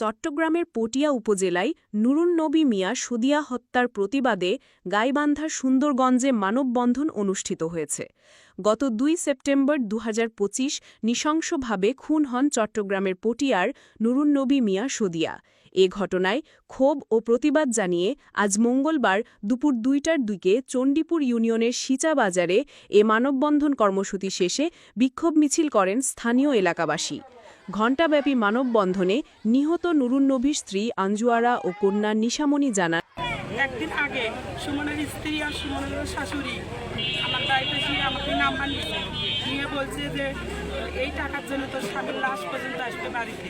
চট্টগ্রামের পটিয়া উপজেলায় নুরুন নবী মিয়া সুদিয়া হত্যার প্রতিবাদে গাইবান্ধার সুন্দরগঞ্জে মানববন্ধন অনুষ্ঠিত হয়েছে। গত ২ সেপ্টেম্বর ২০২৫ নৃশংসভাবে খুন হন চট্টগ্রামের পটিয়ার নুরুন নবী মিয়া সুদিয়া। এ ঘটনায় ক্ষোভ ও প্রতিবাদ জানিয়ে আজ মঙ্গলবার দুপুর ২টার দিকে চণ্ডীপুর ইউনিয়নের সিচা বাজারে এ মানববন্ধন কর্মসূচি শেষে বিক্ষোভ মিছিল করেন স্থানীয় এলাকাবাসী। ঘণ্টাব্যাপী মানববন্ধনে নিহত নুরুন নবীর স্ত্রী আঞ্জুয়ারা ও কন্যা নিশামণি জানান, একদিন আগে সুমনের স্ত্রী আর সুমনের শাশুড়ি আমার বাড়িতে গিয়ে আমাকে নাম্বার নিয়ে বলছে যে এই টাকার জন্য তোর স্বামীর লাশ পর্যন্ত আসবে বাড়িতে।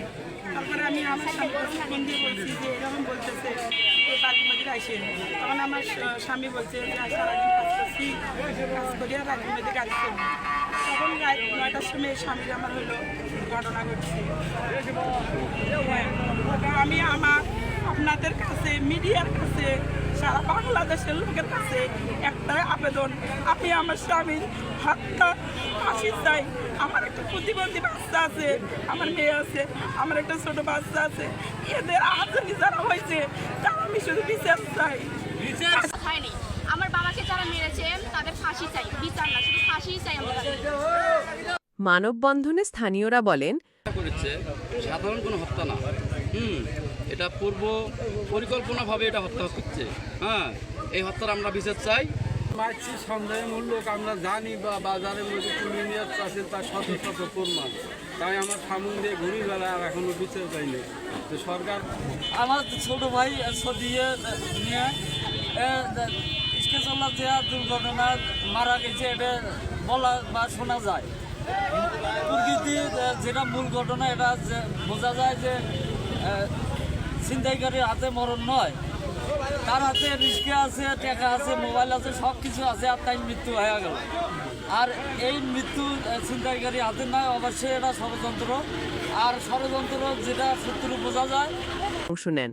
তারপরে আমি আমার স্বামীকে ফোন দিয়ে বলছি যে এরকম বলতেছে এই বাড়ির মধ্যে আসে। তখন আমার স্বামী বলছে যে সারাদিন কাজ করছি, কাজ করি আর রাতের মধ্যে গাড়ি করবো। তখন রাত ৯টার সময় স্বামীর আমার হলো ঘটনা ঘটছে। আমি আপনাদের কাছে, মিডিয়ার কাছে, সারা বাংলাদেশের লোকের কাছে একটা আবেদন, আমি আমার স্বামীর হত্যা ফাঁসি চাই। আমার একটা প্রতিবন্ধী বাচ্চা আছে, আমার মেয়ে আছে, আমার একটা ছোট বাচ্চা আছে। এদের আহতনি যারা হয়েছে তারা আমি শুধু বিচার চাই। হয়নি, আমার বাবাকে যারা মেরেছে তাদের ফাঁসি চাই, বিচার না, শুধু ফাঁসি চাই আমরা। মানববন্ধনে স্থানীয়রা বলেন, করেছে সাধারণ কোনো হত্যা না, এটা পূর্ব পরিকল্পনাভাবে এটা হত্যা হচ্ছে। এই হত্যার আমরা বিচার চাই। মাছি সন্দেহমূলক আমরা জানি বা বাজারের মধ্যে তুলে নিয়ে আসছে তার শত শত প্রমাণ, তাই আমার সামনে দিয়ে ঘুরি বেলা আর এখনো বিচার পাইনি। তো সরকার আমার ছোট ভাই সদিয়ে নিয়ে স্কেচল্লা যে দুর্ঘটনা মারা গেছে এটা বলা বা শোনা যায়। প্রকৃতি যেটা মূল ঘটনা এটা বোঝা যায় যে ছিনতাইকারীর হাতে মরণ নয়, তার হাতে রিস্কে আছে, টাকা আছে, মোবাইল আছে, সব কিছু আছে, আর তাই মৃত্যু হয়ে গেল। আর এই মৃত্যু ছিনতাইকারীর হাতে নয়, অবশ্যই এটা ষড়যন্ত্র। আর ষড়যন্ত্র যেটা শত্রু বোঝা যায়। শুনেন।